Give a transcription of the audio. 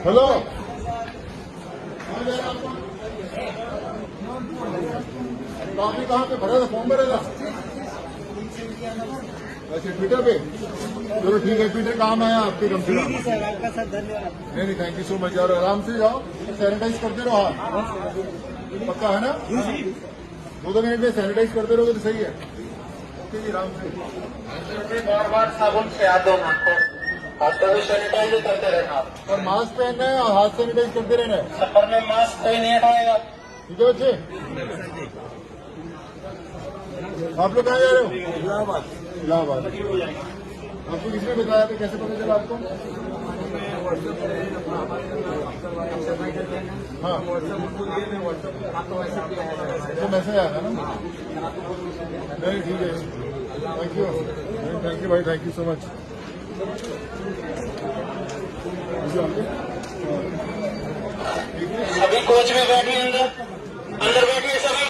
Hello, copy कहाँ पे भरा था? फॉर्म भरा था? अच्छा, ट्विटर पे। चलो ठीक है, ट्विटर काम आया आपके कम से कम। सर आपका सर धन्यवाद। नहीं, थैंक यू सो मच यार। आराम से जाओ, सैनिटाइज करते रहो हाथ। पक्का है ना? 2 मिनट में सैनिटाइज करते रहोगे तो सही है। ओके जी, आराम से। बार साबुन से हाथ धोना, हाथ को भी सैनिटाइज करते रहना। और मास्क पहनना है और हाथ सैनिटाइज करते रहना है। सफर में मास्क कहीं नहीं हटाएगा। ठीक है बच्चे? आप लोग कहाँ जा रहे हो? इलाहाबाद। इलाहाबाद। आपको किसने बताया था? कैसे पता चला आपको? हाँ, तो मैसेज आया था ना? नहीं, ठीक है। थैंक यू भाई, थैंक यू सो मच। अभी कोच में बैठिए, अंदर बैठिए।